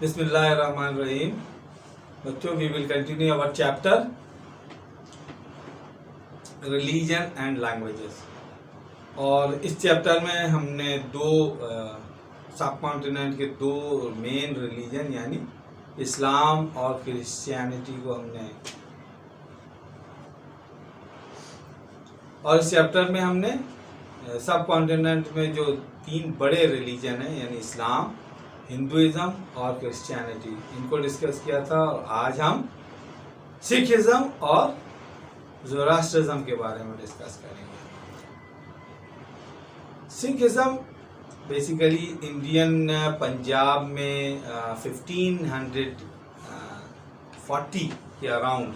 बिस्मिल्लाहिर्रहमानिर्रहीम। बच्चों, we will continue our chapter religion and languages. और इस चैप्टर में हमने दो सब कॉन्टिनेंट के दो मेन रिलीजन यानी इस्लाम और क्रिश्चियनिटी को और इस चैप्टर में हमने सब कॉन्टिनेंट में जो तीन बड़े रिलीजन हैं यानी इस्लाम, हिंदुइज्म और क्रिश्चियनिटी, इनको डिस्कस किया था। और आज हम सिखिज्म और ज़ोरास्ट्रिज्म के बारे में डिस्कस करेंगे। सिखिज्म बेसिकली इंडियन पंजाब में 1540 के अराउंड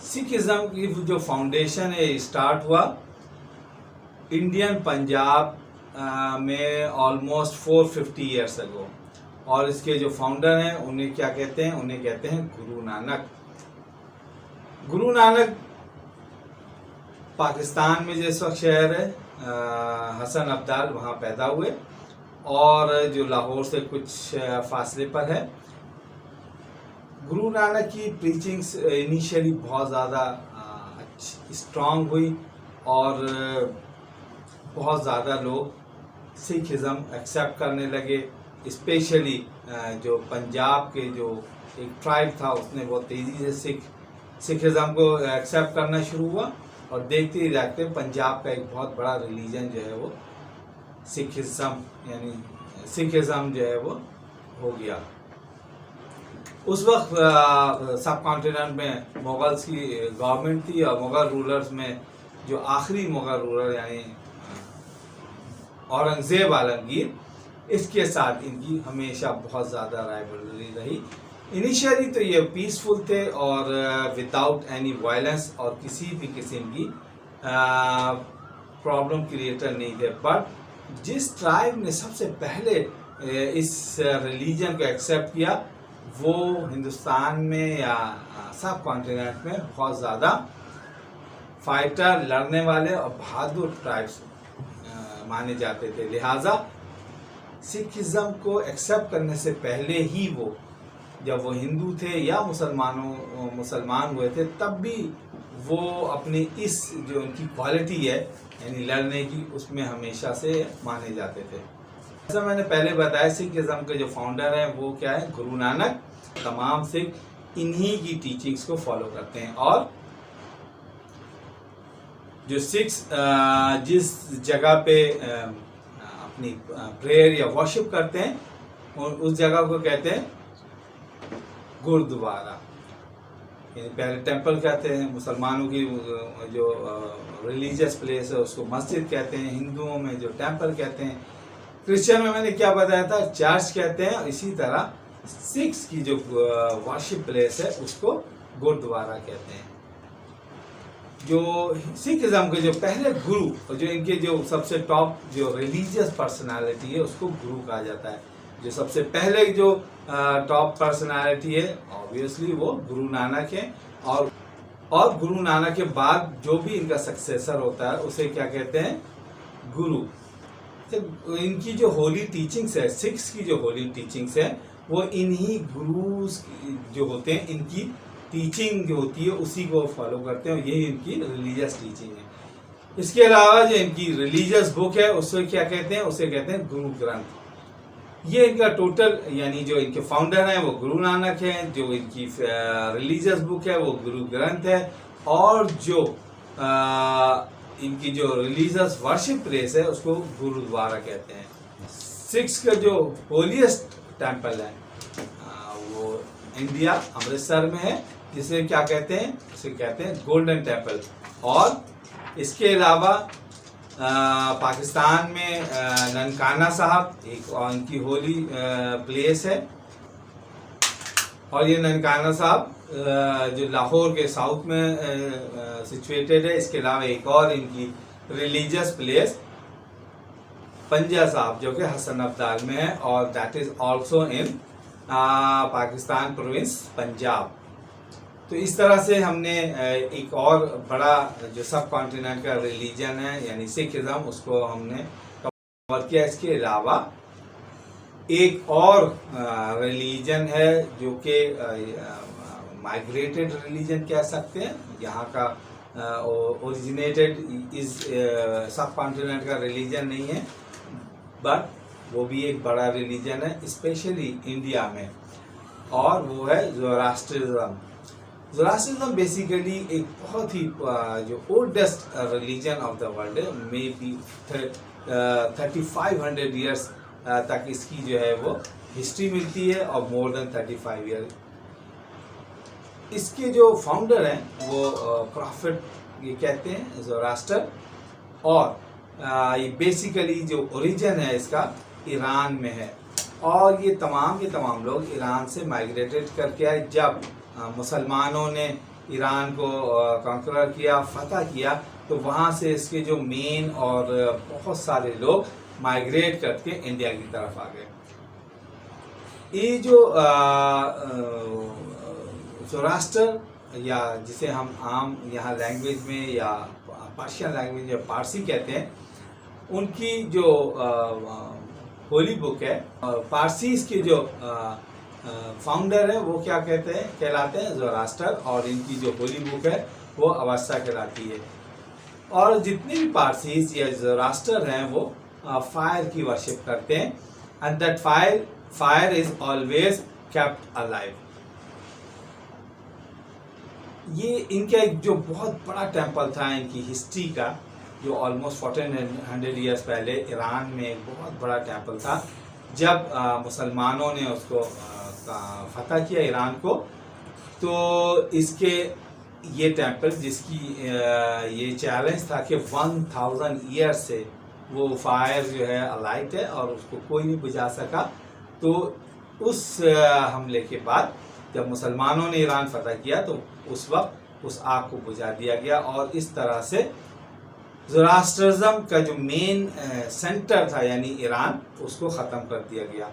सिखिज्म की जो फाउंडेशन है स्टार्ट हुआ इंडियन पंजाब में ऑलमोस्ट 450 ईयर्स अगो। और इसके जो फाउंडर हैं उन्हें क्या कहते हैं? उन्हें कहते हैं गुरु नानक। गुरु नानक पाकिस्तान में जिस वक्त शहर है हसन अब्दाल, वहाँ पैदा हुए और जो लाहौर से कुछ फासले पर है। गुरु नानक की प्रीचिंग्स इनिशियली बहुत ज़्यादा स्ट्रांग हुई और बहुत ज़्यादा लोग सिखिज्म एक्सेप्ट करने लगे। स्पेशली जो पंजाब के जो एक ट्राइब था उसने बहुत तेज़ी से सिखिज्म को एक्सेप्ट करना शुरू हुआ। और देखते ही देखते पंजाब का एक बहुत बड़ा रिलीजन जो है वो सिखिज्म जो है वो हो गया। उस वक्त सब कॉन्टिनेंट में मुगल्स की गवर्नमेंट थी और मुगल रूलर्स में जो आखिरी मुगल रूलर यानी औरंगजेब आलमगीर, इसके साथ इनकी हमेशा बहुत ज़्यादा राइवलरी रही। इनिशियली तो ये पीसफुल थे और विदाउट एनी वायलेंस और किसी भी किस्म की प्रॉब्लम क्रिएटर नहीं थे। बट जिस ट्राइब ने सबसे पहले इस रिलीजन को एक्सेप्ट किया वो हिंदुस्तान में या सब कॉन्टिनेंट में बहुत ज़्यादा फाइटर, लड़ने वाले और बहादुर ट्राइब्स माने जाते थे। लिहाजा सिखिज्म को एक्सेप्ट करने से पहले ही वो, जब वो हिंदू थे या मुसलमान हुए थे, तब भी वो अपनी इस जो उनकी क्वालिटी है यानी लड़ने की, उसमें हमेशा से माने जाते थे। जैसा मैंने पहले बताया, सिखिज्म के जो फाउंडर हैं वो क्या है? गुरु नानक। तमाम सिख इन्हीं की टीचिंग्स को फॉलो करते हैं। और जो सिख्स जिस जगह पे अपनी प्रेयर या वर्शिप करते हैं उस जगह को कहते हैं गुरुद्वारा। पहले टेंपल कहते हैं, मुसलमानों की जो रिलीजियस प्लेस है उसको मस्जिद कहते हैं, हिंदुओं में जो टेंपल कहते हैं, क्रिश्चियन में मैंने क्या बताया था चर्च कहते हैं। इसी तरह सिख्स की जो वर्शिप प्लेस है उसको गुरुद्वारा कहते हैं। जो सिखिज्म के जो पहले गुरु और जो इनके जो सबसे टॉप जो रिलीजियस पर्सनालिटी है उसको गुरु कहा जाता है। जो सबसे पहले जो टॉप पर्सनालिटी है ऑब्वियसली वो गुरु नानक है। और गुरु नानक के बाद जो भी इनका सक्सेसर होता है उसे क्या कहते हैं? गुरु। तो इनकी जो होली टीचिंग्स है, सिक्स की जो होली टीचिंग्स है, वो इन्हीं गुरुज जो होते हैं इनकी टीचिंग जो होती है उसी को फॉलो करते हैं। यही इनकी रिलीजियस टीचिंग है। इसके अलावा जो इनकी रिलीजियस बुक है उसे क्या कहते हैं? उसे कहते हैं गुरु ग्रंथ। ये इनका टोटल यानी जो इनके फाउंडर हैं वो गुरु नानक हैं, जो इनकी रिलीजियस बुक है वो गुरु ग्रंथ है, और जो इनकी जो रिलीजियस वर्शिप प्लेस है उसको गुरुद्वारा कहते हैं। सिक्स का जो होलीएस्ट टेंपल है वो इंडिया अमृतसर में है, जिसे क्या कहते हैं? उसे कहते हैं गोल्डन टेंपल। और इसके अलावा पाकिस्तान में ननकाना साहब एक इनकी होली प्लेस है। और ये ननकाना साहब जो लाहौर के साउथ में सिचुएटेड है। इसके अलावा एक और इनकी रिलीजियस प्लेस पंजा साहब जो कि हसन अब्दाल में है, और that is also in Pakistan province Punjab. तो इस तरह से हमने एक और बड़ा जो सब कॉन्टिनेंट का रिलीजन है यानी सिखिज्म, उसको हमने और क्या इसके अलावा एक और रिलीजन है जो कि माइग्रेटेड रिलीजन कह सकते हैं, यहाँ का ओरिजिनेटेड इस सब कॉन्टिनेंट का रिलीजन नहीं है, बट वो भी एक बड़ा रिलीजन है स्पेशली इंडिया में, और वो है ज़ोरास्ट्रिज्म। ज़ोरास्ट्रिज्म बेसिकली एक बहुत ही जो oldest religion of the world है, मे बी 3500 ईयर्स तक इसकी जो है वो हिस्ट्री मिलती है, और मोर देन 35 ईयर। इसके जो फाउंडर हैं वो प्रॉफिट ये कहते हैं ज़ोरास्टर, और ये बेसिकली जो ओरिजिन है इसका ईरान में है, और ये तमाम लोग ईरान से माइग्रेटेड करके आए। जब मुसलमानों ने ईरान को कॉन्करर किया, फतह किया, तो वहाँ से इसके जो मेन और बहुत सारे लोग माइग्रेट करके इंडिया की तरफ आ गए। ये जो ज़ोरास्टर, या जिसे हम आम यहाँ लैंग्वेज में या पर्शियन लैंग्वेज या पारसी कहते हैं, उनकी जो होली बुक है, पारसीज के जो फाउंडर है वो क्या कहलाते हैं ज़ोरास्टर, और इनकी जो होली बुक है वो अवस्था कहलाती है। और जितने भी पारसीज या ज़ोरास्टर हैं वो फायर की वर्शिप करते हैं, and that fire is always kept alive. ये इनका एक जो बहुत बड़ा टेम्पल था इनकी हिस्ट्री का, जो ऑलमोस्ट 1400 ईयर्स पहले ईरान में एक बहुत बड़ा टेम्पल था। जब मुसलमानों ने उसको फतह किया ईरान को, तो इसके ये टेम्पल जिसकी ये चैलेंज था कि 1000 ईयर्स से वो फायर जो है अलाइट है और उसको कोई नहीं बुझा सका। तो उस हमले के बाद जब मुसलमानों ने ईरान फतह किया तो उस वक्त उस आग को बुझा दिया गया, और इस तरह से ज़ोरास्ट्रिज्म का जो मेन सेंटर था यानी ईरान, उसको ख़त्म कर दिया गया।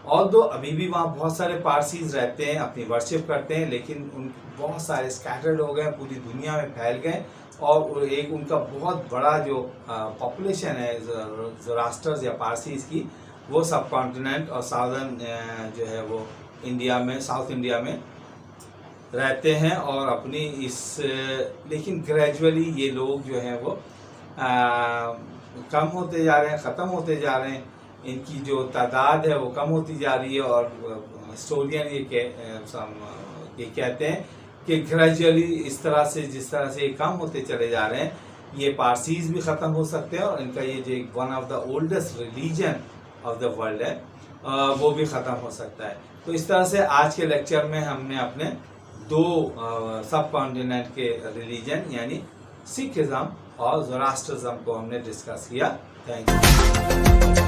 और दो अभी भी वहाँ बहुत सारे पारसीज रहते हैं, अपनी वर्शिप करते हैं, लेकिन उन बहुत सारे स्कैटर्ड हो गए, पूरी दुनिया में फैल गए, और एक उनका बहुत बड़ा जो पॉपुलेशन है ज़ोरास्टर्स या पारसीज की, वो सब कॉन्टिनेंट और साउदर्न जो है वो इंडिया में, साउथ इंडिया में रहते हैं। और अपनी लेकिन ग्रेजुअली ये लोग जो हैं वो कम होते जा रहे हैं, ख़त्म होते जा रहे हैं, इनकी जो तादाद है वो कम होती जा रही है। और हिस्टोरियन ये कहते हैं कि ग्रेजुअली इस तरह से जिस तरह से ये कम होते चले जा रहे हैं, ये पारसीज भी ख़त्म हो सकते हैं, और इनका ये जो एक one of the oldest religion of the world है वो भी ख़त्म हो सकता है। तो इस तरह से आज के लेक्चर में हमने अपने दो सब कॉन्टिनेंट के रिलीजन यानी सिखिज़्म और ज़ोरास्ट्रिज्म को हमने डिस्कस किया। Thank you.